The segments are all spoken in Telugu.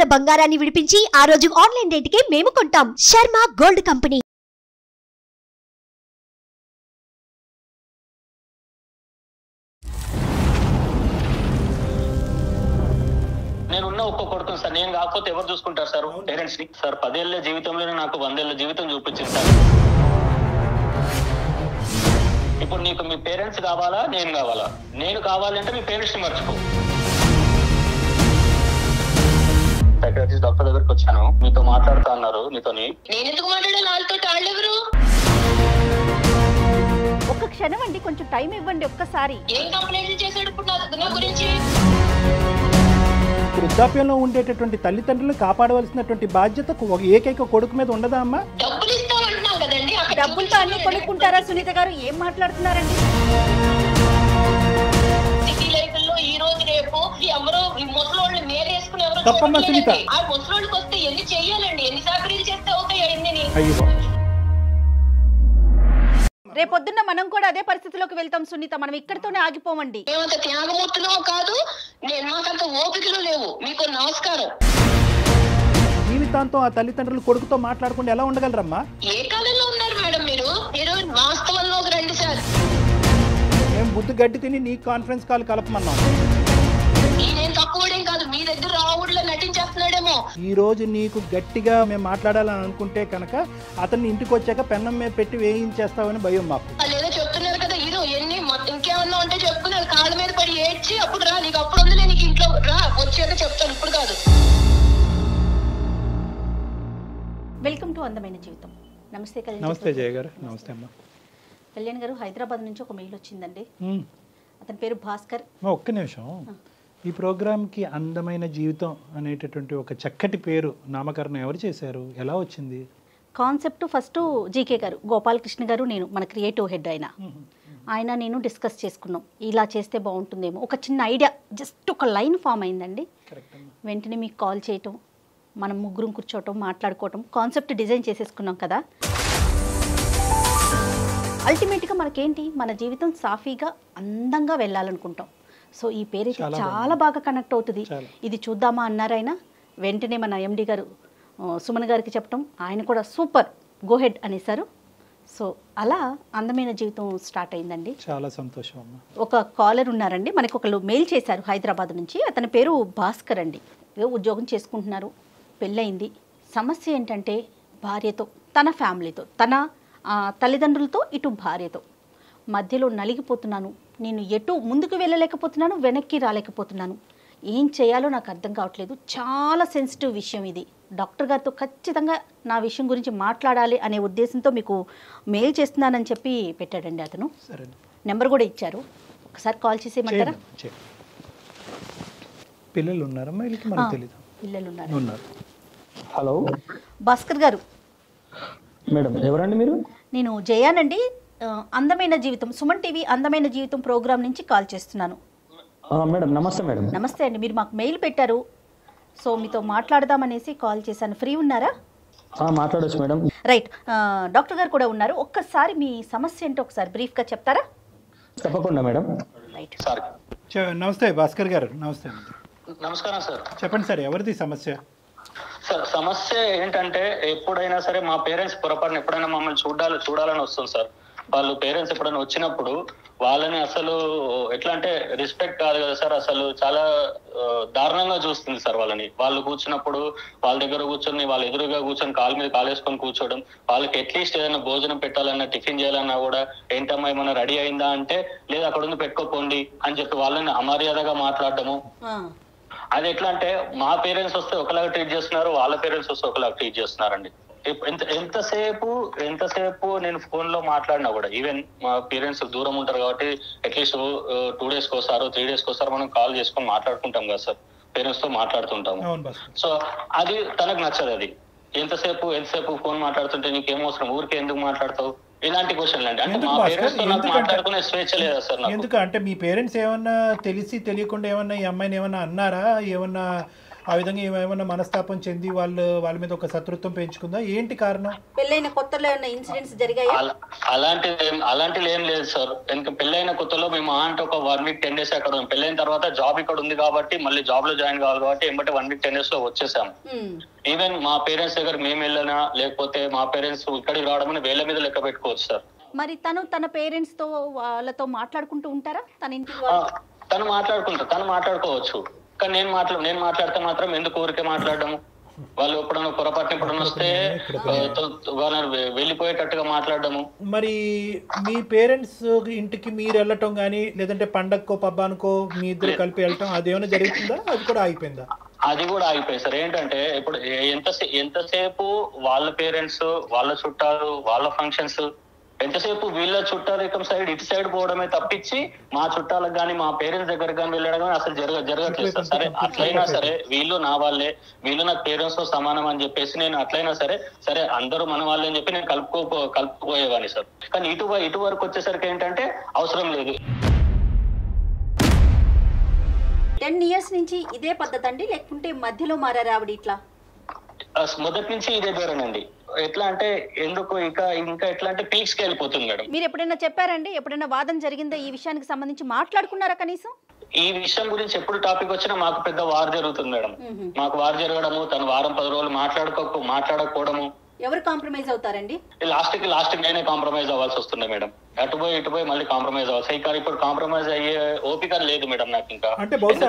తాకట్టులో ఉన్న బంగారాన్ని విడిపించి ఆ రోజు ఆన్లైన్ రేటుకే మేము కొంటాం. Sharma gold company. నేనున్న ఒక్క కొడుకుని సార్, నేను కాకపోతే ఎవరు చూసుకుంటారు సార్ పేరెంట్స్ ని? సార్ 10 ఏళ్ల జీవితంలోనే నాకు 100 ఏళ్ల జీవితం చూపించింది సార్. ఇప్పుడు నీకు మీ పేరెంట్స్ కావాలా, నేను కావాలా? నేను కావాలంటే మీ పేరెంట్స్ ని మర్చిపో. సైకాట్రిస్ట్ డాక్టర్ దగ్గరికి వచ్చాను, మీతో మాట్లాడుతా అన్నారు. మీతోని నేను ఎందుకు మాట్లాడాలి? వాళ్ళతో వాళ్ళెవరు? ఒక్క క్షణం అండి, కొంచెం టైం ఇవ్వండి ఒక్కసారి. ఏం కంప్లైంట్ చేశాడు ఇప్పుడు నా గురించి? వృద్ధాప్యంలో ఉండేటటువంటి తల్లిదండ్రులను కాపాడవలసినటువంటి బాధ్యత ఏకైక కొడుకు మీద ఉండదా అమ్మా? డబ్బులు ఇస్తామంటున్నాం కదండి. డబ్బులతో అన్ని కొనుక్కుంటారా సునీత గారు? ఏం మాట్లాడుతున్నారండి? సిటీ లైఫ్ లో ఈ రోజు రేపు ఎవరో ముసలోళ్ళు మేలేసుకుని ఎవరో తప్పమ్మా సునీత. ఆ ముసలోళ్ళకి వస్తే ఎన్ని చెయ్యాలండి? ఎన్ని సాకరీలు చేస్తే అవుతాయి అన్ని? అయ్యో, రేపొద్దున్న మనం కూడా అదే పరిస్థితిలోకి వెళ్తాం సునీత. మనం ఇక్కడితోనే ఆగిపోమండి. మేమంత త్యాగమూర్తులో కాదు, నేను మాకంత ఓపికలు లేవు. మీకు నమస్కారం. జీవితాంతం ఆ తల్లిదండ్రులు కొడుకుతో మాట్లాడకుండా ఎలా ఉండగలరమ్మా? ఏ కాలంలో ఉన్నారు మేడం మీరు? మీరు వాస్తవంలోకి రండి సార్. మేము బుద్ధి గడ్డి తిని నీ కాన్ఫరెన్స్ కాల్ కలపమన్నాం. నేనేం తక్కువడేం కాదు, మీ దగ్గర రావుడిలో నటించేస్తున్నాడేమో. ఈ రోజు నీకు గట్టిగా మేము మాట్లాడాలని అనుకుంటే కనుక అతన్ని ఇంటికి వచ్చాక పెన్నం మీద పెట్టి వేయించేస్తావని భయం మాకు. లేదో చెప్తున్నారు కదా, ఇరు ఎన్ని ఇంకేమన్నా ఉంటే చెప్పుకున్నారు. కాళ్ళ మీద పడి ఏడ్చి అప్పుడు రా, నీకు అప్పుడు ఉంది, నీకు ఇంట్లో రా, వచ్చాక చెప్తాను, ఇప్పుడు కాదు. వెల్కమ్ టు అందమైన జీవితం. నమస్తే కళ్యాణ్. నమస్తే జయ గారు. నమస్తే అమ్మా. కళ్యాణ్ గారు, హైదరాబాద్ నుంచి ఒక మెయిల్ వచ్చిందండి. అతని పేరు భాస్కర్. ఒక్క నిమిషం. ఈ ప్రోగ్రామ్కి అందమైన జీవితం అనేటటువంటి ఒక చక్కటి పేరు నామకరణం ఎవరు చేశారు? ఎలా వచ్చింది కాన్సెప్ట్? ఫస్ట్ జీకే గారు, గోపాలకృష్ణ గారు, నేను, మన క్రియేటివ్ హెడ్ ఆయన నేను డిస్కస్ చేసుకున్నాం. ఇలా చేస్తే బాగుంటుందేమో, ఒక చిన్న ఐడియా, జస్ట్ ఒక లైన్ ఫామ్ అయిందండి. వెంటనే మీకు కాల్ చేయటం, మనం ముగ్గురం కూర్చోవటం, మాట్లాడుకోవటం, కాన్సెప్ట్ డిజైన్ చేసేసుకున్నాం కదా. అల్టిమేట్గా మనకేంటి, మన జీవితం సాఫీగా అందంగా వెళ్ళాలనుకుంటాం. సో ఈ పేరు చాలా బాగా కనెక్ట్ అవుతుంది. ఇది చూద్దామా అన్నారు ఆయన. వెంటనే మన ఎండి గారు సుమన్ గారికి చెప్పటం, ఆయన కూడా సూపర్, గో హెడ్ అనేసారు. సో అలా అందమైన జీవితం స్టార్ట్ అయిందండి. చాలా సంతోషం అమ్మా. ఒక కాలర్ ఉన్నారండి, మనకు ఒకళ్ళు మెయిల్ చేశారు హైదరాబాద్ నుంచి. అతని పేరు భాస్కర్ అండి. ఉద్యోగం చేసుకుంటున్నారు, పెళ్ళయింది. సమస్య ఏంటంటే భార్యతో, తన ఫ్యామిలీతో, తన తల్లిదండ్రులతో, ఇటు భార్యతో మధ్యలో నలిగిపోతున్నాను. నేను ఎటు ముందుకు వెళ్ళలేకపోతున్నాను, వెనక్కి రాలేకపోతున్నాను. ఏం చేయాలో నాకు అర్థం కావట్లేదు. చాలా సెన్సిటివ్ విషయం ఇది. డాక్టర్ గారితో ఖచ్చితంగా నా విషయం గురించి మాట్లాడాలి అనే ఉద్దేశంతో మీకు మెయిల్ చేస్తున్నానని చెప్పి పెట్టాడండి అతను. నెంబర్ కూడా ఇచ్చారు, ఒకసారి కాల్ చేసేయమంటారా? పిల్లలు ఉన్నారమ్మా? పిల్లలు ఉన్నారు. హలో భాస్కర్ గారు. మేడం, ఎవరండి మీరు? నేను జయానండి, అందమైన జీవితం, సుమన్ టీవీ అందమైన జీవితం ప్రోగ్రామ్ నుంచి కాల్ చేస్తున్నాను. మేడం నమస్తే. మేడం నమస్తే అండి. మీరు మాకు మెయిల్ పెట్టారు, సో మీతో మాట్లాడదామనేసి కాల్ చేశాను. ఫ్రీ ఉన్నారా? మాట్లాడొచ్చు మేడం. రైట్. డాక్టర్ గారు కూడా ఉన్నారు. ఒక్కసారి మీ సమస్య ఏంటో ఒకసారి బ్రీఫ్గా చెప్తారా? తప్పకుండా మేడం. రైట్. నమస్తే భాస్కర్ గారు. నమస్తే. నమస్కారం సార్. చెప్పండి సార్, ఎవరిది సమస్య? సార్ సమస్య ఏంటంటే, ఎప్పుడైనా సరే మా పేరెంట్స్ పొరపాటున ఎప్పుడైనా మమ్మల్ని చూడాలని వస్తుంది సార్. వాళ్ళు పేరెంట్స్ ఎప్పుడైనా వచ్చినప్పుడు వాళ్ళని అసలు ఎట్లా అంటే రెస్పెక్ట్ కాదు కదా సార్, అసలు చాలా దారుణంగా చూస్తుంది సార్ వాళ్ళని. వాళ్ళు కూర్చున్నప్పుడు వాళ్ళ దగ్గర కూర్చొని, వాళ్ళ ఎదురుగా కూర్చొని కాలు మీద కాలేసుకొని కూర్చోవడం, వాళ్ళకి అట్లీస్ట్ ఏదైనా భోజనం పెట్టాలన్నా, టిఫిన్ చేయాలన్నా కూడా ఏంటమ్మా ఏమన్నా రెడీ అయిందా అంటే, లేదు అక్కడ ఉంది పెట్టుకోపోండి అని చెప్పి వాళ్ళని అమర్యాదగా మాట్లాడటము. అది ఎట్లా అంటే, మా పేరెంట్స్ వస్తే ఒకలాగా ట్రీట్ చేస్తున్నారు, వాళ్ళ పేరెంట్స్ వస్తే ఒకలాగా ట్రీట్ చేస్తున్నారండి. ఎంతసేపు నేను ఫోన్ లో మాట్లాడినా కూడా, ఈవెన్ మా పేరెంట్స్ దూరం ఉంటారు కాబట్టి అట్లీస్ట్ 2 days కోసారో 3 days కోసారో మనం కాల్ చేసుకొని మాట్లాడుకుంటాం కదా సార్, పేరెంట్స్ తో మాట్లాడుతుంటాము. సో అది తనకు నచ్చదు. అది ఎంతసేపు ఫోన్ మాట్లాడుతుంటే నీకేం అవసరం, ఊరికే ఎందుకు మాట్లాడతావు, ఇలాంటి క్వశ్చన్లు అండి. అంటే మా పేరెంట్స్ తో నాకు మాట్లాడుకునే స్వేచ్ఛ లేదా సార్ నాకు? ఎందుకు అంటే మీ పేరెంట్స్ ఏమన్నా తెలిసి తెలియకుండా ఏమన్నా ఈ అమ్మాయిని ఏమన్నా అన్నారా? ఏమన్నా ఆ విధంగా ఏమైనా మనస్తాపం చెంది వాళ్ళ మీద ఒక శత్రుత్వం పెంచుకుందా, ఏంటి కారణం? పెళ్ళైన కొత్తలో ఏమైనా ఇన్సిడెంట్స్ జరిగాయా? అలాంటిది ఏం లేదు సార్. ఎందుకంటే పెళ్ళైన కొత్తలో మేము అంటే ఒక 1 వీక్ 10 డేస్ అక్కడ ఉన్నాం. పెళ్ళైన తర్వాత జాబ్ ఇక్కడ ఉంది కాబట్టి మళ్ళీ జాబ్ లో జాయిన్ కావాలి కాబట్టి ఏమంటే 1 వీక్ 10 డేస్ లో వచ్చేసాం. ఈవెన్ మా పేరెంట్స్ దగ్గర మేము వెళ్ళినా లేకపోతే మా పేరెంట్స్ ఇక్కడికి రావడం వేళ్ళ మీద లెక్క పెట్టుకోవచ్చు సార్. మరి తన పేరెంట్స్ తో వాళ్ళతో మాట్లాడుకుంటూ ఉంటారా? తన ఇంటికి తను మాట్లాడుకోవచ్చు. కానీ నేను మాట్లాడితే మాత్రం ఎందుకు ఊరికే మాట్లాడము? వాళ్ళు ఎప్పుడన్నా పొరపాటున ఎప్పుడన్నా వస్తే వాళ్ళని వెళ్ళిపోయేటట్టుగా మాట్లాడము. మరి మీ పేరెంట్స్ ఇంటికి మీరు వెళ్ళటం కానీ లేదంటే పండగకో పబ్బానికో మీ ఇద్దరు కలిపి వెళ్ళటం అదేమైనా జరుగుతుందా? అది కూడా ఆగిపోయిందా? అది కూడా ఆగిపోయింది సార్. ఏంటంటే ఇప్పుడు ఎంతసేపు వాళ్ళ పేరెంట్స్, వాళ్ళ చుట్టాలు, వాళ్ళ ఫంక్షన్స్, ఎంతసేపు వీళ్ళ చుట్టాలు సైడ్ ఇటు సైడ్ పోవడమే తప్పించి మా చుట్టాలకు కానీ మా పేరెంట్స్ దగ్గర కానీ వెళ్ళడం కానీ అసలు జరగట్లేదు సార్. సరే అట్లయినా సరే వీళ్ళు నా వాళ్ళే, వీళ్ళు నాకు పేరెంట్స్ తో సమానం అని చెప్పేసి నేను అట్లయినా సరే అందరూ మన వాళ్ళే అని చెప్పి నేను కలుపుకోపోయేవాడిని సార్. కానీ ఇటు వరకు వచ్చేసరికి ఏంటంటే అవసరం లేదు. 10 years నుంచి ఇదే పద్ధతి అండి, లేకుంటే మధ్యలో మారారు ఆవిడ ఇట్లా? మొదటి నుంచి ఇదే ధోరణండి. ఎట్లా అంటే ఎందుకు ఇంకా ఎట్లా అంటే పీక్స్ కి వెళ్ళిపోతుంది మేడం. మీరు ఎప్పుడైనా చెప్పారండి? ఎప్పుడైనా వాదన జరిగిందా ఈ విషయానికి సంబంధించి? మాట్లాడుకున్నారా కనీసం? ఈ విషయం గురించి ఎప్పుడు టాపిక్ వచ్చినా మాకు పెద్ద వార్ జరుగుతుంది మేడం. మాకు వార్ జరగడము, తను వారం 10 రోజులు మాట్లాడకపోవడము. ఎవరు కాంప్రమైజ్ అవుతారండి? లాస్ట్ నేనే కాంప్రమైజ్ అవ్వాల్సి వస్తుంది మేడం. ఇటు పోయి మళ్ళీ కాంప్రమైజ్ అవ్వాలి. కానీ ఇప్పుడు కాంప్రమైజ్ అయ్యే ఓపిక లేదు మేడం నాకు ఇంకా. అంటే బహుశా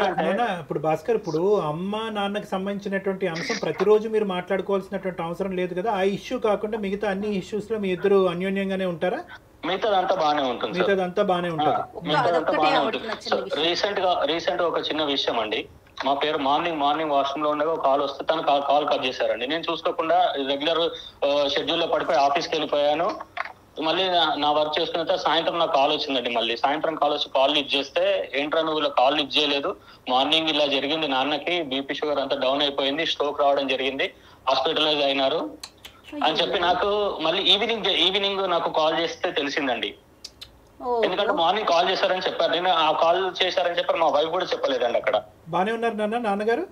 ఇప్పుడు భాస్కర్, ఇప్పుడు అమ్మ నాన్నకి సంబంధించినటువంటి అంశం ప్రతిరోజు మీరు మాట్లాడుకోవాల్సినటువంటి అవసరం లేదు కదా. ఆ ఇష్యూ కాకుండా మిగతా అన్ని ఇష్యూస్ లో మీ ఇద్దరు అన్యోన్యంగానే ఉంటారా? మిగతాదంతా బాగానే ఉంటుంది. రీసెంట్ గా ఒక చిన్న విషయం అండి. మా పేరు మార్నింగ్ వాష్రూమ్ లో ఉండగా కాల్ వస్తే తను కాల్ కట్ చేశారండి. నేను చూసుకోకుండా రెగ్యులర్ షెడ్యూల్ లో పడిపోయి ఆఫీస్కి వెళ్ళిపోయాను. మళ్ళీ నా వర్క్ చేసుకున్న తర్వాత సాయంత్రం నాకు కాల్ వచ్చిందండి. మళ్ళీ సాయంత్రం కాల్ వచ్చి కాల్ లిఫ్ట్ చేస్తే, ఏంట్రా నువ్వు ఇలా కాల్ లిఫ్ట్ చేయలేదు, మార్నింగ్ ఇలా జరిగింది, నాన్నకి బీపీ షుగర్ అంతా డౌన్ అయిపోయింది, స్ట్రోక్ రావడం జరిగింది, హాస్పిటలైజ్ అయినారు అని చెప్పి నాకు మళ్ళీ ఈవినింగ్ నాకు కాల్ చేస్తే తెలిసిందండి. ఎందుకంటే మార్నింగ్ కాల్ చేశారని చెప్పారు. నేను ఆ కాల్ చేశారని చెప్పారు, మా వైఫ్ కూడా చెప్పలేదండి. అక్కడ బానే ఉన్నారు నాన్నగారు?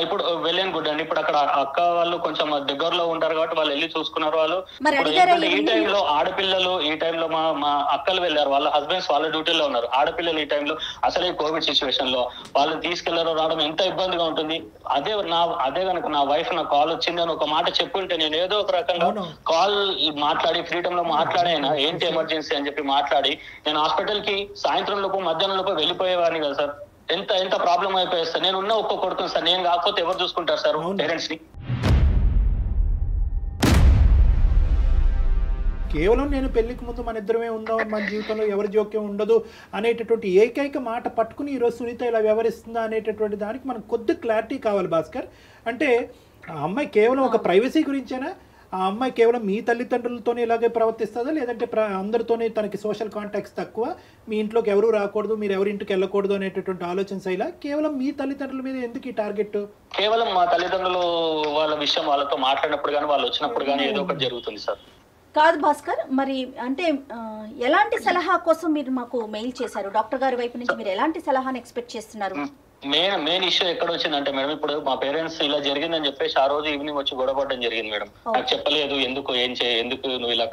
ఇప్పుడు వెల్ అండ్ గుడ్ అండి. ఇప్పుడు అక్కడ అక్క వాళ్ళు కొంచెం దగ్గరలో ఉంటారు కాబట్టి వాళ్ళు వెళ్ళి చూసుకున్నారు. వాళ్ళు ఈ టైంలో ఆడపిల్లలు, ఈ టైంలో మా అక్కలు వెళ్ళారు, వాళ్ళ హస్బెండ్స్ వాళ్ళ డ్యూటీలో ఉన్నారు. ఆడపిల్లలు ఈ టైంలో అసలే కోవిడ్ సిచ్యువేషన్ లో వాళ్ళని తీసుకెళ్లారు రావడం ఎంత ఇబ్బందిగా ఉంటుంది. అదే కనుక నా వైఫ్ నాకు కాల్ వచ్చింది అని ఒక మాట చెప్పుంటే నేను ఏదో ఒక రకంగా కాల్ మాట్లాడి ఫ్రీడమ్ లో మాట్లాడైనా ఏంటి ఎమర్జెన్సీ అని చెప్పి మాట్లాడి నేను హాస్పిటల్ కి సాయంత్రం లోపు మధ్యాహ్నం లోపు వెళ్ళిపోయేవాడిని కదా సార్. ఎంత ప్రాబ్లం అయిపోయింది సార్. నేను ఉన్న ఒక్క కొడుకుని సార్, నేను కాకపోతే ఎవరు చూసుకుంటారు సార్ పేరెంట్స్ ని? కేవలం నేను పెళ్లికి ముందు మన ఇద్దరమే ఉందాం, మన జీవితంలో ఎవరి జోక్యం ఉండదు అనేటటువంటి ఏకైక మాట పట్టుకుని ఈరోజు సునీత ఇలా వ్యవహరిస్తుందా అనేటటువంటి దానికి మనకు కొద్ది క్లారిటీ కావాలి భాస్కర్. అంటే ఆ అమ్మాయి కేవలం ఒక ప్రైవసీ గురించేనా? ఆ అమ్మాయి కేవలం మీ తల్లిదండ్రులతోనే ఇలాగే ప్రవర్తిస్తుందా, లేదంటే అందరితోనే తనకి సోషల్ కాంటాక్ట్స్ తక్కువ, మీ ఇంట్లోకి ఎవరు రాకూడదు, మీరు ఎవరింటికి వెళ్ళకూడదు అనేటటువంటి ఆలోచన శైలా? కేవలం మీ తల్లిదండ్రుల మీద ఎందుకు ఈ టార్గెట్? కేవలం మా తల్లిదండ్రులు వాళ్ళ విషయం వాళ్ళతో మాట్లాడినప్పుడు కానీ వాళ్ళు వచ్చినప్పుడు కానీ ఏదో ఒకటి జరుగుతుంది సార్. కాదు భాస్కర్, మరి అంటే ఎలాంటి సలహా కోసం మీరు మాకు మెయిల్ చేశారు? డాక్టర్ గారి వైపు నుంచి మీరు ఎలాంటి సలహాను ఎక్స్పెక్ట్ చేస్తున్నారు? మెయిన్ ఇష్యూ ఎక్కడ వచ్చిందంటే మేడం, ఇప్పుడు మా పేరెంట్స్ ఇలా జరిగిందని చెప్పేసి ఆ రోజు ఈవినింగ్ వచ్చి గొడవపడడం జరిగింది మేడం. నాకు చెప్పలేదు, ఎందుకు నువ్వు ఇలా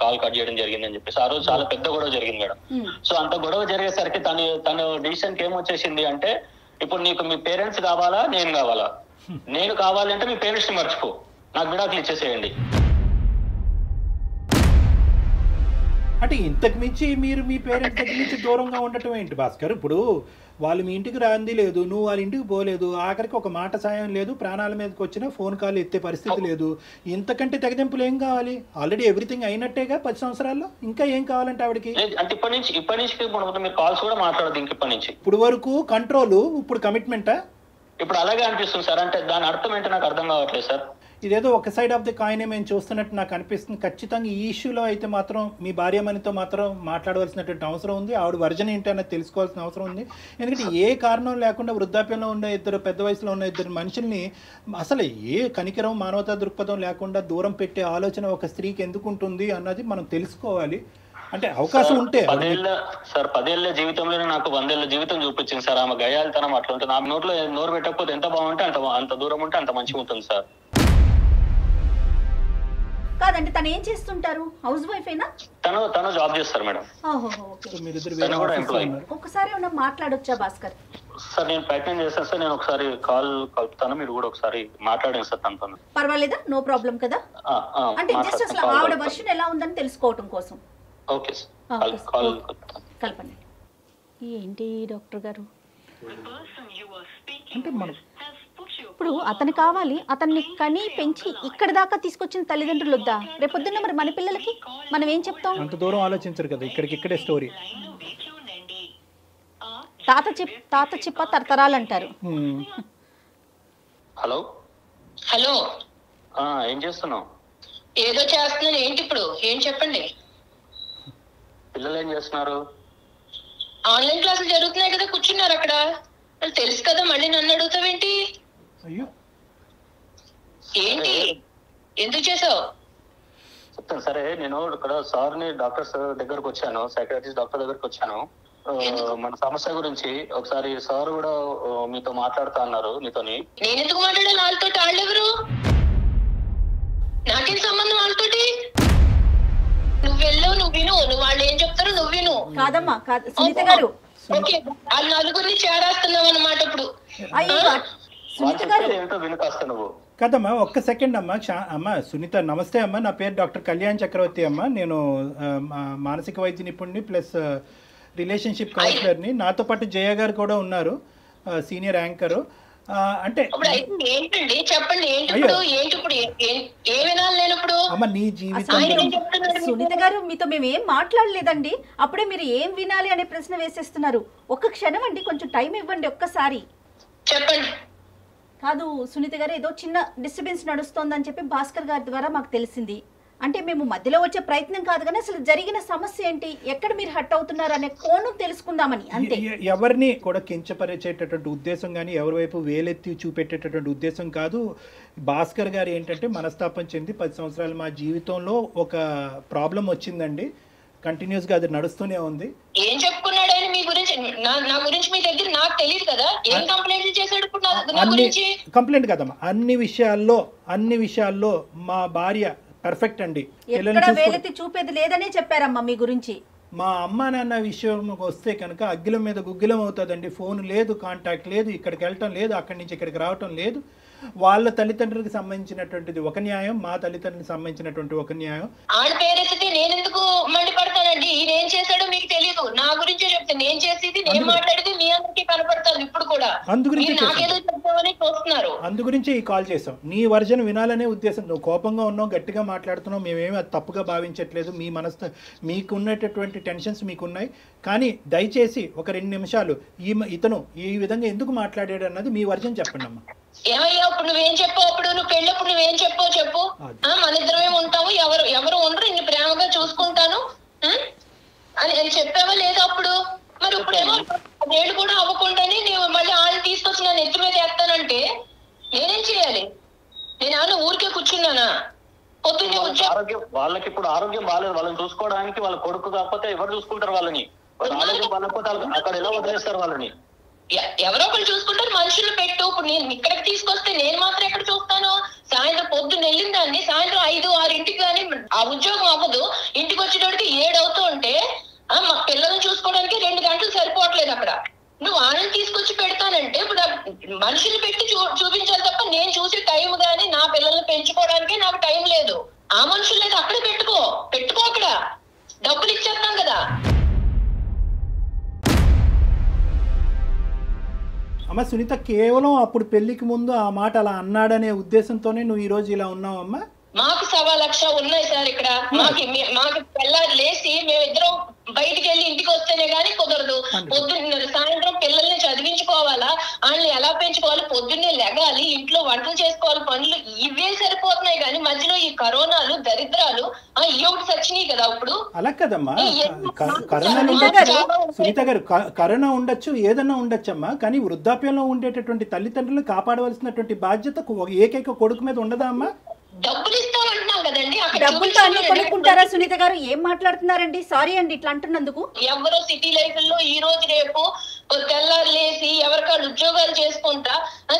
కాల్ కట్ చేయడం జరిగిందని చెప్పేసి ఆ రోజు చాలా పెద్ద గొడవ జరిగింది మేడం. సో అంత గొడవ జరిగేసరికి తను డిసిషన్ ఏమొచ్చేసింది అంటే, ఇప్పుడు నీకు మీ పేరెంట్స్ కావాలా నేను కావాలా? నేను కావాలి అంటే మీ పేరెంట్స్ ని మర్చిపో, నాకు విడాకులు ఇచ్చేసేయండి. అంటే ఇంతకు మించి మీరు మీ పేరెంట్స్ దగ్గర నుంచి దూరంగా ఉండటం ఏంటి భాస్కర్? ఇప్పుడు వాళ్ళు మీ ఇంటికి రాంది లేదు, నువ్వు వాళ్ళ ఇంటికి పోలేదు, ఆఖరికి ఒక మాట సాయం లేదు, ప్రాణాల మీదకి వచ్చినా ఫోన్ కాల్ ఎత్తే పరిస్థితి లేదు. ఇంతకంటే తెగదెంపులు ఏం కావాలి? ఆల్రెడీ ఎవ్రీథింగ్ అయినట్టేగా 10 సంవత్సరాల్లో, ఇంకా ఏం కావాలంటే ఆవిడకి? అంటే ఇప్పటి నుంచి మీరు కాల్స్ కూడా మాట్లాడదు ఇంక ఇప్పటి నుంచి. ఇప్పుడు వరకు కంట్రోల్, ఇప్పుడు కమిట్మెంటా? ఇప్పుడు అలాగే అనిపిస్తుంది సార్. అంటే దాని అర్థం ఏంటో నాకు అర్థం కావట్లేదు సార్. ఇదేదో ఒక సైడ్ ఆఫ్ ది కాయిన్ మేము చూస్తున్నట్టు నాకు అనిపిస్తుంది. ఖచ్చితంగా ఈ ఇష్యూలో అయితే మాత్రం మీ భార్యమణితో మాత్రం మాట్లాడవలసినటువంటి అవసరం ఉంది. ఆవిడ వర్జన్ ఏంటి అన్నది తెలుసుకోవాల్సిన అవసరం ఉంది. ఎందుకంటే ఏ కారణం లేకుండా వృద్ధాప్యంలో ఉన్న పెద్ద వయసులో ఉన్న ఇద్దరు మనుషుల్ని అసలు ఏ కనికరం, మానవతా దృక్పథం లేకుండా దూరం పెట్టే ఆలోచన ఒక స్త్రీకి ఎందుకు ఉంటుంది అన్నది మనం తెలుసుకోవాలి. అంటే అవకాశం ఉంటే 10 ఏళ్ళ జీవితంలోనే నాకు 100 ఏళ్ళ జీవితం చూపించింది సార్. ఆమె గయాలతనం అట్లా ఉంటుంది. ఆమె నోట్లో నోరు పెట్టకపోతే ఎంత బాగుంటే అంత దూరం ఉంటే అంత మంచిగా ఉంటుంది సార్. కాదండి, తను ఏం చేస్తుంటారు? హౌస్ వైఫ్ అయినా? తను జాబ్ చేస్తారు మేడం. తను కూడా ఎంప్లాయీ. ఒకసారి ఏమన్నా మాట్లాడొచ్చా భాస్కర్? సార్ నేను ప్రయత్నం చేస్తాను సార్. నేను ఒకసారి కాల్ కలుపుతాను, మీరు కూడా ఒకసారి మాట్లాడండి సార్ తనతో. పర్వాలేదా? నో ప్రాబ్లం కదా? అంటే జస్ట్ అసలు ఆవిడ వర్షన్ ఎలా ఉందని తెలుసుకోవటం కోసం. ఓకే సార్, కాల్ కల్పండి. ఏంటి డాక్టర్ గారు అంటే మనం ఇప్పుడు అతను కావాలి, అతన్ని కని పెంచి ఇక్కడ దాకా తీసుకొచ్చిన తల్లిదండ్రులు వద్దా? రేపొద్దున్న మరి మన పిల్లలకి మనం ఏం చెప్తాం? అంత దూరం ఆలోచించరు కదా, ఇక్కడే స్టోరీ. తాత చిప్ప తరతరాలు అంటారు. హలో హలో, ఏం చేస్తున్నావు? ఏదో చేస్తున్నాను. ఏంటి ఇప్పుడు? ఏం చెప్పండి. పిల్లలు ఏం చేస్తున్నారు? ఆన్లైన్ క్లాసులు జరుగుతున్నాయి కదా, కూర్చున్నారు అక్కడ. తెలుసు కదా, మళ్ళీ నన్ను అడుగుతావేంటి? అయ్యో ఏంటి, ఎందుకు చేసావు? చెప్తాను సరే. నేను ఇక్కడ సార్ని డాక్టర్స్ దగ్గరకు వచ్చాను, సైకాట్రిస్ట్ డాక్టర్ దగ్గరకు వచ్చాను. మన సమస్య గురించి ఒకసారి సార్ కూడా మీతో మాట్లాడుతా అన్నారు. మీతోని నేను ఎందుకు మాట్లాడాలి వాళ్ళతో? వాళ్ళెవరు? నాకేం సంబంధం వాళ్ళతోటి? నువ్వు వెళ్ళవు, నువ్వు విను. నువ్వు వాళ్ళు ఏం చెప్తారో నువ్వు విను. కాదమ్మా, కాదు సునీత గారు. ఓకే, ఆ నలుగురిని చేరేస్తున్నావు అన్నమాట ఇప్పుడు. సునీత గారు ఏంటో వినుకాస్తా నువ్వు. కదమ్మా, ఒక్క సెకండ్ అమ్మా. అమ్మ సునీత, నమస్తే అమ్మా. నా పేరు డాక్టర్ కళ్యాణ్ చక్రవర్తి అమ్మ. నేను మానసిక వైద్య నిపుణుడిని ప్లస్ రిలేషన్షిప్ కౌన్సిలర్ని. నాతో పాటు జయ గారు కూడా ఉన్నారు, సీనియర్ యాంకరు. అంటే ఏంటండి చెప్పండి. ఏ వినాలి నేను ఇప్పుడు? అమ్మ నీ జీవితం. సునీత గారు, మీతో మేము ఏం మాట్లాడలేదండి. అప్పుడే మీరు ఏం వినాలి అనే ప్రశ్న వేసేస్తున్నారు. ఒక్క క్షణం అండి, కొంచెం టైం ఇవ్వండి ఒక్కసారి. చెప్పండి. కాదు సునీత గారు, ఏదో చిన్న డిస్టర్బెన్స్ నడుస్తోందని చెప్పి భాస్కర్ గారి ద్వారా మాకు తెలిసింది. అంటే మేము మధ్యలో వచ్చే ప్రయత్నం కాదు, కానీ అసలు జరిగిన సమస్య ఏంటి, ఎక్కడ మీరు హట్ అవుతున్నారు అనే కోణం తెలుసుకుందామని అంతే. ఎవరిని కూడా కించపరిచేటటువంటి ఉద్దేశం కానీ ఎవరి వైపు వేలెత్తి చూపెట్టేటటువంటి ఉద్దేశం కాదు. భాస్కర్ గారు ఏంటంటే మనస్తాపం చెంది 10 సంవత్సరాలు మా జీవితంలో ఒక ప్రాబ్లం వచ్చిందండి. కంటిన్యూస్ గా అది నడుస్తూనే ఉంది. ఏం చెప్పుకున్నాడు ఆయన మీ గురించి? నా గురించి మీ దగ్గర నాకు తెలియదు కదా. ఏం కంప్లైంట్ చేశాడు ఇప్పుడు నా గురించి? కంప్లైంట్ కదమ్మా, అన్ని విషయాల్లో మా భార్య పర్ఫెక్ట్ అండి. ఎక్కడ వేలెత్తి చూపేది లేదనే చెప్పారమ్మా మీ గురించి. మా అమ్మ నాన్న విషయం వస్తే కనుక అగ్గిలం మీద గుగ్గిలం అవుతుందండి. ఫోన్ లేదు, కాంటాక్ట్ లేదు, ఇక్కడికి వెళ్ళటం లేదు, అక్కడి నుంచి ఇక్కడికి రావటం లేదు. వాళ్ళ తల్లిదండ్రులకు సంబంధించినటువంటిది ఒక న్యాయం, మా తల్లిదండ్రులకు సంబంధించినటువంటి ఒక న్యాయం. ఆడ పేరెత్తితే నేను ఎందుకు మండిపడతానండి? ఈయన ఏం చేశాడో మీకు తెలియదు, నా గురించే చెప్తే. నేను చేసేది, నేను మాట్లాడేది మీ అందరికీ కనపడతాను ఇప్పుడు కూడా. నాకేదో చెప్తామని చూస్తున్నారు. అందు గురించే ఈ కాల్ చేసాం. నీ వర్జన్ వినాలనే ఉద్దేశం. నువ్వు కోపంగా ఉన్నావు, గట్టిగా మాట్లాడుతున్నావు, మేమేమి అది తప్పుగా భావించట్లేదు. మీ మనసు మీకు ఉన్నటువంటి టెన్షన్స్ మీకున్నాయి. కానీ దయచేసి ఒక 2 నిమిషాలు ఇతను ఈ విధంగా ఎందుకు మాట్లాడాడు అన్నది మీ వర్జన్ చెప్పండి అమ్మా. ఏమయ్యా ఇప్పుడు నువ్వేం చెప్పావు? అప్పుడు నువ్వు పెళ్ళప్పుడు నువ్వేం చెప్పావు చెప్పు. మన ఇద్దరమే ఉంటాము, ఎవరు ఉండరు, ఇన్ని ప్రేమగా చూసుకుంటాను అని చెప్పావా లేదా అప్పుడు? మరి ఇప్పుడేమో 10 కూడా అవ్వకుండానే నువ్వు మళ్ళీ ఆళ్ళు తీసుకొచ్చి నన్ను ఎత్తి మీద ఎత్తానంటే నేనేం చేయాలి? నేను ఊరికే కూర్చున్నానా? పొద్దున్నే వాళ్ళకి ఇప్పుడు ఆరోగ్యం బాగాలేదు. వాళ్ళని చూసుకోవడానికి వాళ్ళ కొడుకు కాకపోతే ఎవరు చూసుకుంటారు వాళ్ళని? ఆరోగ్యం బాగాలేకపోతే అక్కడ ఎలా వదిలేస్తారు వాళ్ళని? ఎవరో ఒకళ్ళు చూసుకుంటారు. మనుషులు పెట్టు. ఇప్పుడు నేను ఇక్కడికి తీసుకొస్తే నేను మాత్రం ఎక్కడ చూస్తాను? సాయంత్రం పొద్దున్న వెళ్ళిన దాన్ని సాయంత్రం 5, 6 కానీ ఆ ఉద్యోగం అవ్వదు. ఇంటికి వచ్చేటోడికి 7 అవుతూ ఉంటే మా పిల్లల్ని చూసుకోవడానికి 2 గంటలు సరిపోవట్లేదు అక్కడ. నువ్వు వాళ్ళని తీసుకొచ్చి పెడతానంటే ఇప్పుడు మనుషులు పెట్టి చూపించాలి తప్ప నేను చూసే టైం గానీ నా పిల్లల్ని పెంచుకోవడానికి నాకు టైం లేదు. ఆ మనుషులు లేదు, అక్కడే పెట్టుకో అక్కడ డబ్బులు ఇచ్చేస్తాం కదా. అమ్మ సునీత, కేవలం అప్పుడు పెళ్లికి ముందు ఆ మాట అలా అన్నాడనే ఉద్దేశంతోనే నువ్వు ఈ రోజు ఇలా ఉన్నావు అమ్మా? మాకు 1,00,000 ఉన్నాయి సార్ ఇక్కడ. మాకు పిల్లలు లేచి మేమిద్దరం బయటికి వెళ్ళి ఇంటికి వస్తేనే గానీ కుదరదు. పొద్దున్న సాయంత్రం పిల్లల్ని చదివించుకోవాలా, వాళ్ళని ఎలా పెంచుకోవాలి, పొద్దున్నే లెగాలి, ఇంట్లో వంటలు చేసుకోవాలి, పనులు ఇవే సరిపోతున్నాయి. కానీ మధ్యలో ఈ కరోనాలు, దరిద్రాలు ఇవి ఒకటి సచ్చినాయి కదా. ఇప్పుడు అలా కదమ్మా, కరోనా సునీత గారు, కరోనా ఉండొచ్చు, ఏదన్నా ఉండొచ్చమ్మా, కానీ వృద్ధాప్యంలో ఉండేటటువంటి తల్లిదండ్రులను కాపాడవలసినటువంటి బాధ్యత ఏకైక కొడుకు మీద ఉండదా అమ్మా? డబ్బులు ఇస్తామంటున్నా చూసుకుంటున్నాం కదండి. అక్కడ డబ్బులతో అన్ని కొనుక్కుంటారా సునీత గారు? ఏం మాట్లాడుతున్నారండి? సారీ అండి ఇట్లా అంటున్నందుకు. ఎవరో సిటీ లైఫ్ లో ఈ రోజు రేపు తెల్లారు లేసి ఎవరికాళ్ళు ఉద్యోగాలు చేసుకుంటా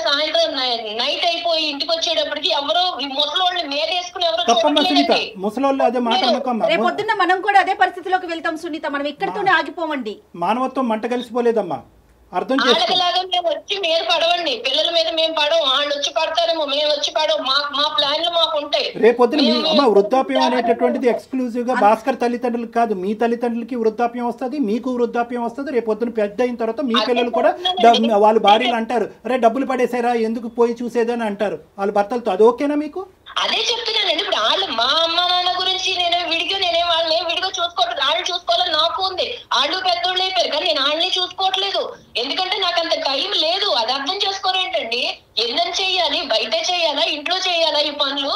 సాయంత్రం నైట్ అయిపోయి ఇంటికి వచ్చేటప్పటికి ఎవరో ముసలోళ్ళు మేరేసుకుని ఎవరో చూడట్లేదండి. ముసలోళ్ళు అదే మాట అనుకోమ్మా. రేపొద్దున్న మనం కూడా అదే పరిస్థితిలోకి వెళ్తాం సునీత. మనం ఇక్కడితోనే ఆగిపోమండి. మానవత్వం మంట కలిసిపోలేదమ్మా, అర్థం చేసుకో. వాళ్ళలాగా మేము వచ్చి మీరు పడవండి, పిల్లల మీద మేము పడవం, వాళ్ళు వచ్చి పడతారేమో, మేము వచ్చి పడవం. మా ప్లాన్లు మాకు ఉంటాయి. రేపొద్దున వృద్ధాప్యం అనేటటువంటిది ఎక్స్క్లూజివ్ గా భాస్కర్ తల్లిదండ్రులకు కాదు, మీ తల్లిదండ్రులకి వృద్ధాప్యం వస్తుంది, మీకు వృద్ధాప్యం వస్తుంది. రేపొద్దున పెద్ద అయిన తర్వాత మీ పిల్లలు కూడా వాళ్ళ భార్యలు అంటారు, అరే డబ్బులు పడేసారా ఎందుకు పోయి చూసేదని అంటారు వాళ్ళ భర్తలతో. అది ఓకేనా మీకు? అదే చెప్తున్నానండి. ఇప్పుడు వాళ్ళు మా అమ్మ నాన్న గురించి నేనే వాళ్ళని విడిగా చూసుకోవట్లేదు. వాళ్ళు చూసుకోవాలని నాకు ఉంది. వాళ్ళు పెద్దోళ్ళు అయిపోయారు కానీ నేను వాళ్ళని చూసుకోవట్లేదు. ఎందుకంటే నాకు అంత టైం లేదు. అది అర్థం చేసుకోరేంటండి? ఎన్నని చెయ్యాలి? బయట చెయ్యాలా, ఇంట్లో చెయ్యాలా ఈ పనులు?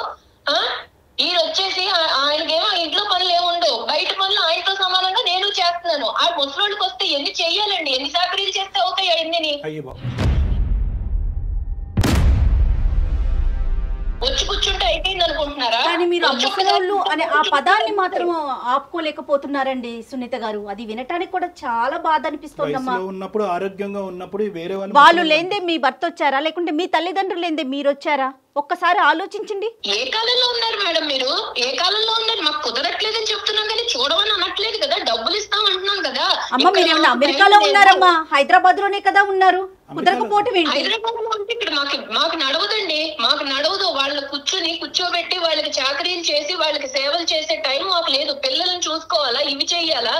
ఈయన వచ్చేసి ఆయనకేమో ఇంట్లో పనులు ఏముండవు, బయట పనులు ఆయనతో సమానంగా నేను చేస్తున్నాను. ఆ ముసలోళ్ళకి వస్తే ఎన్ని చెయ్యాలండి? ఎన్ని సాకరీలు చేస్తే అవుతాయి ఎన్ని? వచ్చి కూర్చుంటే అయిపోయింది అనుకుంటున్నారా? కానీ మీరు ముసలోళ్ళు అనే ఆ పదాన్ని మాత్రం ఆపుకోలేకపోతున్నారండి సునీత గారు. అది వినటానికి కూడా చాలా బాధ అనిపిస్తుందమ్మా. ఉన్నప్పుడు ఆరోగ్యంగా ఉన్నప్పుడు వేరే వాళ్ళు లేందే మీ భర్త వచ్చారా, లేకుంటే మీ తల్లిదండ్రులు లేందే మీరు వచ్చారా? ఒక్కసారి ఆలోచించండి. ఏ కాలంలో ఉన్నారు మేడం మీరు? ఏ కాలంలో ఉన్నారు? మాకు కుదరట్లేదని చెప్తున్నాం కానీ చూడమని అనట్లేదు కదా, డబ్బులు ఇస్తాం అంటున్నాం కదా. అమ్మ మీరేమన్నా అమెరికాలో ఉన్నారమ్మా? హైదరాబాద్ లోనే కదా ఉన్నారు. కుదరకపోవటం ఏంటి? హైదరాబాద్ లో ఉంటే ఇక్కడ మాకు నడవదండి. మాకు నడవదు. వాళ్ళు కూర్చోబెట్టి వాళ్ళకి చాకరీలు చేసి వాళ్ళకి సేవలు చేసే టైం మాకు లేదు. పిల్లల్ని చూసుకోవాలా, ఇవి చెయ్యాలా,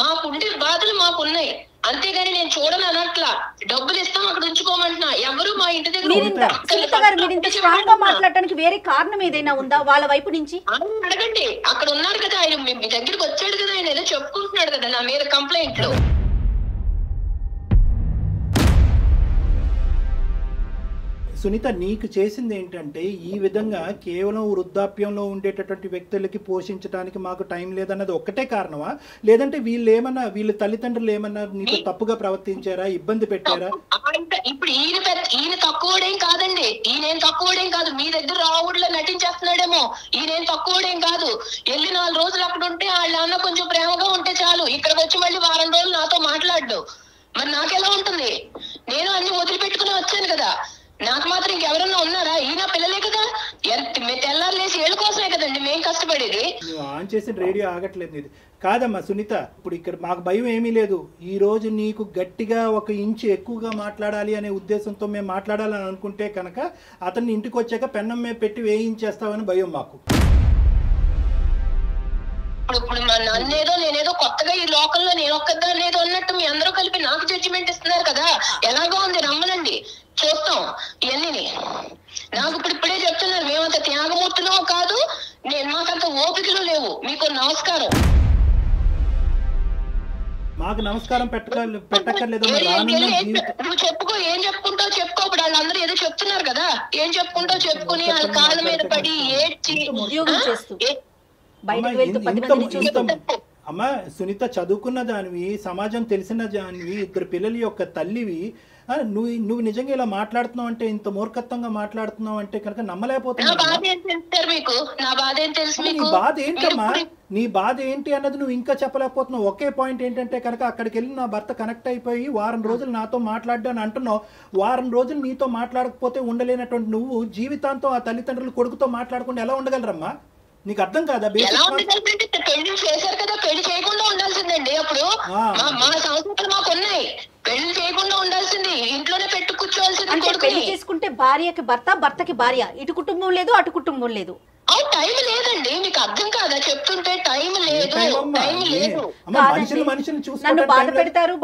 మాకుండే బాధలు మాకున్నాయి. అంతేగాని నేను చూడను అనట్లా. డబ్బులు ఇస్తాం అక్కడ ఉంచుకోమంటున్నా. ఎవరు మా ఇంటి దగ్గర మాట్లాడటానికి వేరే కారణం ఏదైనా ఉందా వాళ్ళ వైపు నుంచి? అడగండి. అక్కడ ఉన్నారు కదా ఆయన, మీ దగ్గరికి వచ్చాడు కదా ఆయన, ఏదో చెప్పుకుంటున్నాడు కదా నా మీద కంప్లైంట్లు. సునీత, నీకు చేసింది ఏంటంటే ఈ విధంగా కేవలం వృద్ధాప్యంలో ఉండేటటువంటి వ్యక్తులకి పోషించడానికి మాకు టైం లేదన్నది ఒక్కటే కారణమా? లేదంటే వీళ్ళ తల్లిదండ్రులు ఏమన్నా నీకు తప్పుగా ప్రవర్తించారా, ఇబ్బంది పెట్టారా? ఇప్పుడు ఈయన తక్కువడేం కాదండి. ఈయనేం తక్కువడేం కాదు. మీ దగ్గర రావుడిలో నటించేస్తున్నాడేమో. ఈయనేం తక్కువడేం కాదు. వెళ్ళి 4 రోజులు అక్కడ ఉంటే వాళ్ళ అన్న కొంచెం ప్రేమగా ఉంటే చాలు. ఇక్కడికి వచ్చి మళ్ళీ వారం రోజులు నాతో మాట్లాడు. మరి నాకెలా ఉంటుంది? నేను అన్ని వదిలిపెట్టుకుని వచ్చాను కదా. నాకు మాత్రం ఇంకెవరన్నా ఉన్నారా? ఈయన పిల్లలే కదా. తెల్లారు లేసి ఏళ్ళ కోసమే కదండి మేము కష్టపడేది. ఆన్ చేసిన రేడియో ఆగట్లేదు ఇది కాదమ్మా సునీత. ఇప్పుడు ఇక్కడ మాకు భయం ఏమీ లేదు. ఈ రోజు నీకు గట్టిగా 1 ఇంచు ఎక్కువగా మాట్లాడాలి అనే ఉద్దేశంతో మేము మాట్లాడాలని అనుకుంటే కనుక అతన్ని ఇంటికి వచ్చాక పెన్నం మీద పెట్టి వేయించేస్తామని భయం మాకు. ఇప్పుడు నన్నేదో నేనేదో కొత్తగా ఈ లోకంలో నేను ఒక్కదాన్ని ఏదో అన్నట్టు మీ అందరూ కలిపి నాకు జడ్జిమెంట్ ఇస్తున్నారు కదా. ఎలాగో ఉంది, రమ్మనండి చూస్తాం ఇవన్నీ. నాకు ఇప్పుడే చెప్తున్నారు మేమంత త్యాగమూర్తులో కాదు, మాకంత ఓపికలు లేవు. మీకు నమస్కారం. మాకు నమస్కారం పెట్టక్కర్లేదు. నువ్వు చెప్పుకో, ఏం చెప్పుకుంటావు చెప్పుకో. ఇప్పుడు వాళ్ళందరూ ఏదో చెప్తున్నారు కదా, ఏం చెప్పుకుంటావు చెప్పుకుని వాళ్ళ కాళ్ళ మీద పడి ఏడ్చి అమ్మా సునీత, చదువుకున్న దానివి, సమాజం తెలిసిన దానివి, 2 పిల్లల యొక్క తల్లివి, నువ్వు నిజంగా ఇలా మాట్లాడుతున్నావు అంటే, ఇంత మూర్ఖత్వంగా మాట్లాడుతున్నావు అంటే కనుక నమ్మలేకపోతున్నావు. నీ బాధ ఏంటమ్మా? నీ బాధ ఏంటి అన్నది నువ్వు ఇంకా చెప్పలేకపోతున్నావు. ఒకే పాయింట్ ఏంటంటే కనుక అక్కడికి వెళ్ళి నా భర్త కనెక్ట్ అయిపోయి వారం రోజులు నాతో మాట్లాడ్డాను అంటున్నావు. వారం రోజులు నీతో మాట్లాడకపోతే ఉండలేనటువంటి నువ్వు జీవితాంతం ఆ తల్లిదండ్రులు కొడుకుతో మాట్లాడకుండా ఎలా ఉండగలరమ్మా? నీకు అర్థం కాదా? పెళ్లి చేశారు కదా, పెళ్లి చేయకుండా ఉండాల్సిందండి. అప్పుడు మా సంస్కృతులు మాకు ఉన్నాయి. పెళ్లి చేయకుండా ఉండాల్సింది, ఇంట్లోనే పెట్టు కూర్చోవాల్సింది. పెళ్లి చేసుకుంటే భార్యకి భర్త, భర్తకి భార్య, ఇటు కుటుంబం లేదు అటు కుటుంబం లేదు. టైం లేదండి. మీకు అర్థం కాదా చెప్తుంటే? టైం లేదు. నన్ను బాధ పెడతారు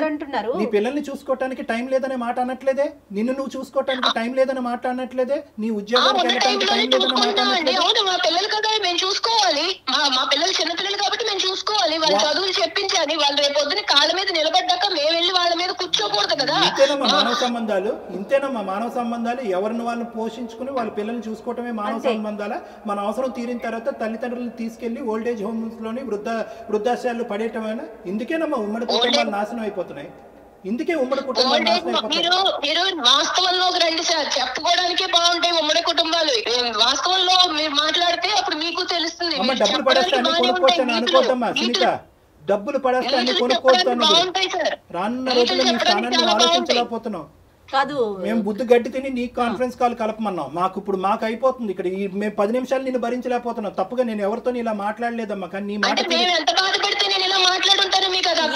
అంటున్నారు. నీ పిల్లల్ని చూసుకోవటానికి టైం లేదనే మాట అనట్లేదే. నిన్ను నువ్వు చూసుకోవటానికి టైం లేదనే మాట అనట్లేదే. నీ ఉద్యోగానికి వెళ్ళడానికి టైం లేదనే మాట అనట్లేదే. అవును, మా పిల్లలు కదా మేము చూసుకోవాలి. మా పిల్లలు చిన్నపిల్లలు కాబట్టి మేము చూసుకోవాలి. వాళ్ళ చదువులు చెప్పించాలి. వాళ్ళు రేపు పొద్దున కాళ్ళ మీద నిలబడ్డాక మేము వెళ్ళి వాళ్ళ మీద కూర్చోకూడదు కదా. ఇంతేనమ్మా మానవ సంబంధాలు. ఎవరిని వాళ్ళు పోషించుకుని వాళ్ళ పిల్లల్ని చూసుకోవటమే మానవ సంబంధాల. మన అవసరం తీరిన తర్వాత తల్లిదండ్రులను తీసుకెళ్లి ఓల్డేజ్ హోమ్స్ లోని వృద్ధాశ్రయాలు పడేయటమైనా. ఇందుకేనమ్మా ఉమ్మడి కుటుంబాలు నాశనం అయిపోతున్నాయి. ఇందుకే ఉమ్మడి కుటుంబాలు నాశనం అయిపోతున్నాయి. మీరు వాస్తవంలోకి రండి సార్. చెప్పుకోవడానికే బాగుంటాయి ఉమ్మడి కుటుంబాలు చాలు. వాస్తవంలో మీరు మాట్లాడితే అప్పుడు మీకు తెలుస్తుంది. అమ్మ డబ్బులు పడేస్తే అన్ని కొనుక్కోవచ్చు అని అనుకోద్దమ్మా సునీత. డబ్బులు పడేస్తే అన్ని కొనుక్కోవచ్చు రానున్న రోజుల్లో నీ స్థానాన్ని ఆలోచించలేకపోతున్నావు కాదు. మేము బుద్ధి గడ్డి తిని నీ కాన్ఫరెన్స్ కాల్ కలపమన్నాం. మాకు అయిపోతుంది ఇక్కడ మేము 10 నిమిషాలు నిన్ను భరించలేకపోతున్నాం. తప్పుగా నేను ఎవరితో ఇలా మాట్లాడలేదమ్మా. కానీ నీ మాట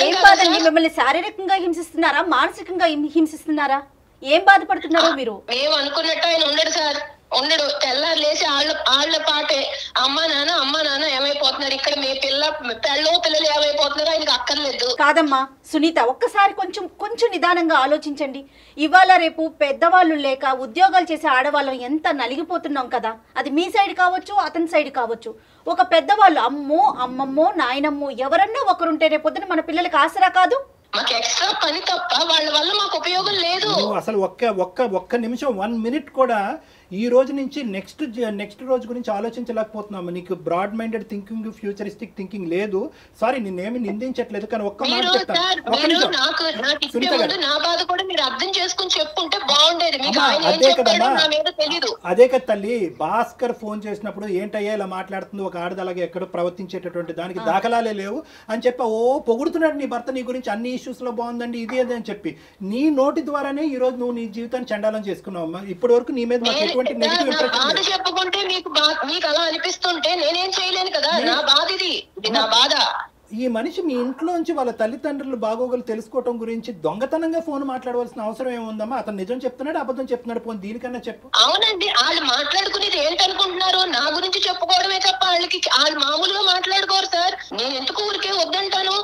ఏం బాధండి? మిమ్మల్ని శారీరకంగా హింసిస్తున్నారా, మానసికంగా హింసిస్తున్నారా? ఏం బాధపడుతున్నారో మీరు? మేము అనుకున్నట్టు ఆయన ఉండడు సార్, ఉండడు. తెల్లారు లేచి వాళ్ళ పాటే అమ్మ నాన్న ఏమైపోతున్నారు, ఇక్కడ మీ పిల్లలు ఏమైపోతున్నారు ఆయనకి అక్కర్లేదు. కాదమ్మా సునీత, ఒక్కసారి కొంచెం నిదానంగా ఆలోచించండి. ఇవాళ రేపు పెద్దవాళ్ళు లేక ఉద్యోగాలు చేసే ఆడవాళ్ళం ఎంత నలిగిపోతున్నాం కదా. అది మీ సైడ్ కావచ్చు, అతని సైడ్ కావచ్చు. ఒక పెద్దవాళ్ళు అమ్మో అమ్మమ్మో నాయనమ్మో ఎవరన్నా ఒకరుంటే రేపొద్దున మన పిల్లలకి ఆసరా కాదు. మాకు ఎక్స్ట్రా పని తప్ప వాళ్ళ వల్ల మాకు ఉపయోగం లేదు. అసలు ఒక్క నిమిషం 1 మినిట్ కూడా ఈ రోజు నుంచి నెక్స్ట్ రోజు గురించి ఆలోచించలేకపోతున్నాము. నీకు broad minded thinking, futuristic thinking లేదు. సారీ నిన్నేమి నిందించట్లేదు, కానీ ఒక్క మాట నా బాధ కూడా మీరు అర్థం చేసుకుని చెప్పుంటే బాగుండేది. అదే కదమ్మా, అదే కదా తల్లి. భాస్కర్ ఫోన్ చేసినప్పుడు ఏంటయ్యా ఇలా మాట్లాడుతుంది ఒక ఆడది, అలాగే ఎక్కడో ప్రవర్తించేటటువంటి దానికి దాఖలాలే లేవు అని చెప్పి పొగుడుతున్నాడు నీ భర్త నీ గురించి. అన్ని ఇష్యూస్ లో బాగుందండి ఇది అది అని చెప్పి నీ నోటి ద్వారానే ఈ రోజు నువ్వు నీ జీవితాన్ని చండాలం చేసుకున్నావు అమ్మా. ఇప్పటి వరకు నీ మీద మాకు ఎటువంటి నెగిటివ్ ఇంప్రెషన్ చెప్పుకుంటే మీకు అలా అనిపిస్తుంటే నేనేం చేయలేను కదా. నా బాధ ఇది నా బాధ. ఈ మనిషి మీ ఇంట్లోంచి వాళ్ళ తల్లిదండ్రులు బాగోగులు తెలుసుకోవటం గురించి దొంగతనంగా ఫోన్ మాట్లాడవలసిన అవసరం ఏముందమ్మా? అతను నిజం చెప్తున్నాడు, అబద్ధం చెప్తున్నాడు, పోనీ దీనికన్నా చెప్పు. అవునండి, వాళ్ళు మాట్లాడుకునేది ఏంటనుకుంటున్నారు? నా గురించి చెప్పుకోవడమే తప్ప వాళ్ళు మామూలుగా మాట్లాడుకోరు సార్. నేను ఎందుకు ఊరికే వద్దంటాను,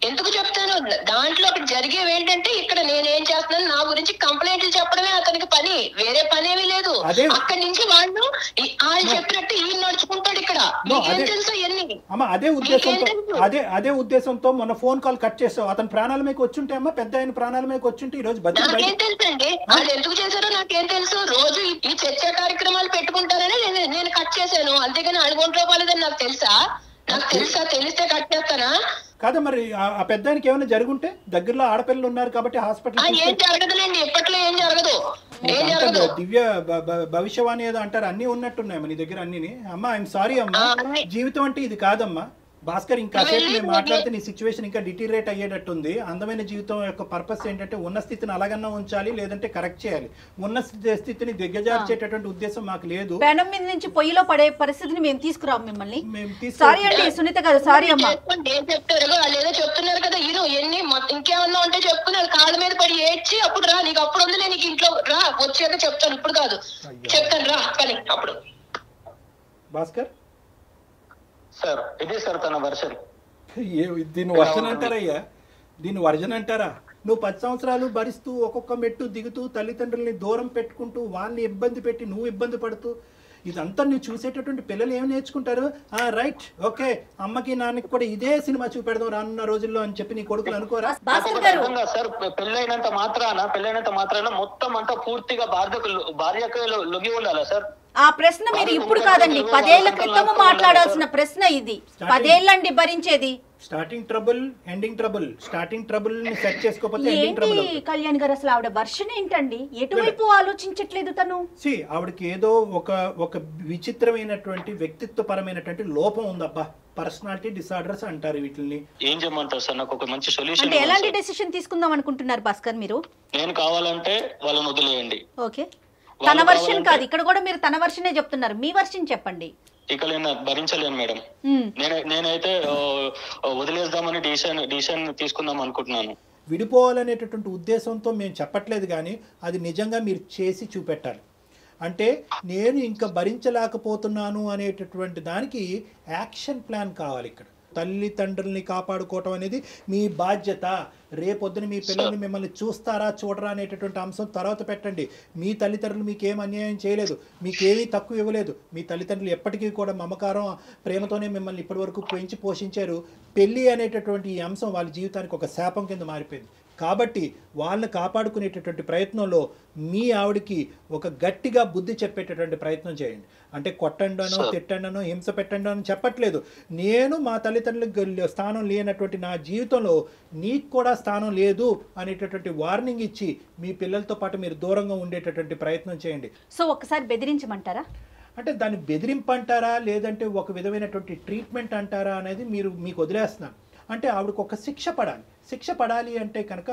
ఎందుకు చెప్తాను? దాంట్లో అక్కడ జరిగేవి ఏంటంటే ఇక్కడ నేనేం చేస్తున్నాను, నా గురించి కంప్లైంట్లు చెప్పడమే అతనికి పని, వేరే పని ఏమీ లేదు. అక్కడి నుంచి వాళ్ళు చెప్పినట్టు ఈయన నడుచుకుంటాడు ఇక్కడ. తెలుసు ఎన్ని అదే ఉద్దేశంతో మొన్న ఫోన్ కాల్ కట్ చేసావు. అతని ప్రాణాల మీకు వచ్చుంటే అమ్మా, పెద్ద ఆయన ప్రాణాల మీకు వచ్చుంటే ఈ రోజు నాకేం తెలుసండి వాళ్ళు ఎందుకు చేశారో నాకేం తెలుసు. రోజు ఈ చర్చా కార్యక్రమాలు పెట్టుకుంటారని నేను కట్ చేశాను, అంతేగాని అడుగుంట్లో పోలేదని నాకు తెలుసా? తెలిస్తే కట్ చేస్తానా? కాదా మరి ఆ పెద్దానికి ఏమైనా జరుగుంటే దగ్గరలో ఆడపిల్లలు ఉన్నారు కాబట్టి హాస్పిటల్ ఏం జరగదులేండి, ఎప్పట్లో ఏం జరగదు. దివ్య భవిష్యవాణి ఏదో అంటారు, అన్ని ఉన్నట్టున్నాయమ్మా నీ దగ్గర అన్ని. అమ్మా ఐఎమ్ సారీ అమ్మా, జీవితం అంటే ఇది కాదమ్మా. భాస్కర్ ఇంకా సేపు మేము మాట్లాడితే నీ సిచ్యువేషన్ ఇంకా డిటీరియేట్ అయ్యేటట్టుంది. అందమైన జీవితం యొక్క పర్పస్ ఏంటంటే ఉన్న స్థితిని అలాగన్నా ఉంచాలి, లేదంటే కరెక్ట్ చేయాలి. ఉన్న స్థితిని దిగ్గజార్చేటటువంటి ఉద్దేశం మాకు లేదు. పెనం మీద నుంచి పొయ్యిలో పడే పరిస్థితిని మేము తీసుకురాం మిమ్మల్ని. సారీ అండి సునీత గారు, సారీ అమ్మా. చెప్తారు వాళ్ళు ఏదో చెప్తున్నారు కదా, ఇరు ఎన్ని ఇంకేమన్నా ఉంటే చెప్పుకున్నారు, కాళ్ళ మీద పడి ఏడ్చి అప్పుడు రా, నీకు అప్పుడు ఉంది, నీకు ఇంట్లో రా, వచ్చాక చెప్తాను, ఇప్పుడు కాదు చెప్తాను రా కానీ అప్పుడు. భాస్కర్ సార్ ఇదే సార్ తన వర్షన్. దీన్ని వర్షన్ అంటారయ్యా, దీన్ని వర్జన్ అంటారా? నువ్వు 10 సంవత్సరాలు భరిస్తూ ఒక్కొక్క మెట్టు దిగుతూ తల్లిదండ్రుల్ని దూరం పెట్టుకుంటూ వాళ్ళని ఇబ్బంది పెట్టి నువ్వు ఇబ్బంది పడుతూ ఇదంతా నువ్వు చూసేటటువంటి పిల్లలు ఏమి నేర్చుకుంటారు? రైట్, ఓకే, అమ్మకి నాన్నకి కూడా ఇదే సినిమా చూపెడదాం రానున్న రోజుల్లో అని చెప్పి నీ కొడుకులు అనుకోరా? సార్ పెళ్ళైనంత మాత్రాన మొత్తం అంతా పూర్తిగా భార్యకు లొంగి ఉండాలా సార్? ఆ ప్రశ్న మీరు ఇప్పుడు కాదండి, 10 ఏళ్ల క్రితం మాట్లాడాల్సిన ప్రశ్న ఇది. 10 ఏళ్ళండి భరించేది. Starting trouble, ending trouble. Starting trouble ని సెట్ చేసుకోకపోతే ఎండింగ్ ట్రబుల్. కళ్యాణ్ గారు అసలు ఆవిడ వర్షన్ ఏంటండి? ఎటువైపు ఆలోచించట్లేదు తను. ఆవిడకి ఏదో ఒక విచిత్రమైనటువంటి వ్యక్తిత్వపరమైనటువంటి లోపం ఉందబ్బా. పర్సనాలిటీ డిసార్డర్స్ అంటారు వీటిని. ఏం చేయమంటారు సార్? నాకు ఒక మంచి సొల్యూషన్. అంటే ఎలాంటి డెసిషన్ తీసుకుందాం అనుకుంటున్నారు భాస్కర్ మీరు? నేను కావాలంటే వాళ్ళని వదిలేయండి. ఓకే, తన వర్షన్ కాదు, ఇక్కడ కూడా మీరు తన వర్షనే చెప్తున్నారు. మీ వర్షన్ చెప్పండి. ఇక నేను భరించలేను మేడం. నేనైతే వదిలేద్దామని డిసిషన్ తీసుకుందాం అనుకుంటున్నాను. విడిపోవాలనేటటువంటి ఉద్దేశంతో మేము చెప్పట్లేదు, కానీ అది నిజంగా మీరు చేసి చూపెట్టాలి. అంటే నేను ఇంకా భరించలేకపోతున్నాను అనేటటువంటి దానికి యాక్షన్ ప్లాన్ కావాలి. ఇక్కడ తల్లిదండ్రుల్ని కాపాడుకోవటం అనేది మీ బాధ్యత. రేపొద్దున మీ పిల్లల్ని మిమ్మల్ని చూస్తారా చూడరా అనేటటువంటి అంశం తర్వాత పెట్టండి. మీ తల్లిదండ్రులు మీకేం అన్యాయం చేయలేదు, మీకేమీ తక్కువ ఇవ్వలేదు. మీ తల్లిదండ్రులు ఎప్పటికీ కూడా మమకారం ప్రేమతోనే మిమ్మల్ని ఇప్పటి వరకు పెంచి పోషించారు. పెళ్ళి అనేటటువంటి ఈ అంశం వాళ్ళ జీవితానికి ఒక శాపం కింద మారిపోయింది. కాబట్టి వాళ్ళని కాపాడుకునేటటువంటి ప్రయత్నంలో మీ ఆవిడకి ఒక గట్టిగా బుద్ధి చెప్పేటటువంటి ప్రయత్నం చేయండి. అంటే కొట్టండనో తిట్టండనో హింస పెట్టండో అని చెప్పట్లేదు. నేను మా తల్లిదండ్రులకు స్థానం లేనటువంటి నా జీవితంలో నీకు కూడా స్థానం లేదు అనేటటువంటి వార్నింగ్ ఇచ్చి మీ పిల్లలతో పాటు మీరు దూరంగా ఉండేటటువంటి ప్రయత్నం చేయండి. సో ఒక్కసారి బెదిరించమంటారా? అంటే దాన్ని బెదిరింపు అంటారా లేదంటే ఒక విధమైనటువంటి ట్రీట్మెంట్ అంటారా అనేది మీకు వదిలేస్తున్నాను. అంటే ఆవిడకు ఒక శిక్ష పడాలి అంటే కనుక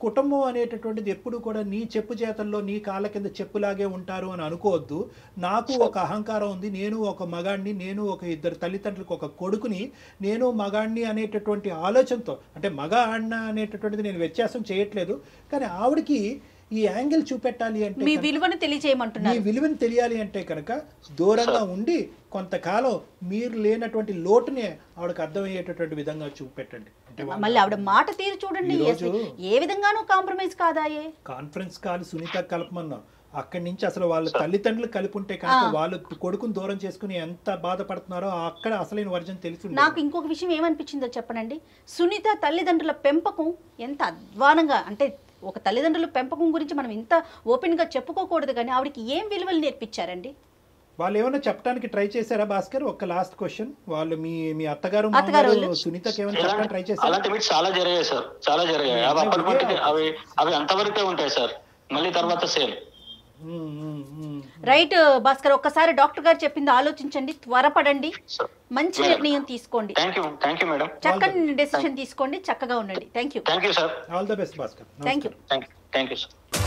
కుటుంబం అనేటటువంటిది ఎప్పుడు కూడా నీ చెప్పు చేతల్లో నీ కాళ్ళ కింద చెప్పులాగే ఉంటారు అని అనుకోవద్దు. నాకు ఒక అహంకారం ఉంది, నేను ఒక మగాడిని, నేను ఒక ఇద్దరు తల్లిదండ్రులకు ఒక కొడుకుని, నేను మగాడిని అనేటటువంటి ఆలోచనతో, అంటే మగ ఆడిన అనేటటువంటిది నేను వ్యత్యాసం చేయట్లేదు. కానీ ఆవిడకి ఈ యాంగిల్ చూపెట్టాలి అంటే మీ విలువను తెలియజేయమంటున్నారు. మీ విలువను తెలియాలి అంటే కనుక దూరంగా ఉండి కొంతకాలం మీరు లేనటువంటి లోటునే ఆవిడకి అర్థమయ్యేటటువంటి విధంగా చూపెట్టండి. మళ్ళీ ఆవిడ మాట తీరు చూడండి, ఏ విధంగానూ కాంప్రమైజ్ కాదాయే. కాన్ఫరెన్స్ కాల్ సునీత కలపమన్నాం, అక్కడి నుంచి అసలు వాళ్ళ తల్లిదండ్రులు కలిపి ఉంటే కనుక వాళ్ళు కొడుకుని దూరం చేసుకుని ఎంత బాధపడుతున్నారో అక్కడ అసలైన వర్జన్ తెలుసు. నాకు ఇంకొక విషయం ఏమనిపించిందో చెప్పనండి. సునీత తల్లిదండ్రుల పెంపకం ఎంత అధ్వానంగా, అంటే ఒక తల్లిదండ్రుల పెంపకం గురించి మనం ఇంత ఓపెన్గా చెప్పుకోకూడదు, కానీ ఆవిడకి ఏం విలువలు నేర్పించారండి? వాళ్ళు ఏమైనా చెప్పడానికి ట్రై చేశారా భాస్కర్? ఒక లాస్ట్ క్వశ్చన్, వాళ్ళు మీ అత్తగారు సునీతకి ఏమైనా చెప్పడానికి ట్రై చేశారు? అలాంటివి చాలా జరిగాయి సార్, చాలా జరిగాయి. అవి అప్పటికి అవి అంతవరకే ఉంటాయి సార్, మళ్ళీ తర్వాత సేమ్. రైట్ భాస్కర్, ఒక్కసారి డాక్టర్ గారు చెప్పింది ఆలోచించండి, త్వరపడండి, మంచి నిర్ణయం తీసుకోండి. Thank you madam. చక్కని డెసిషన్ తీసుకోండి, చక్కగా ఉండండి. Thank you sir. All the best Bhaskar. Thank you sir.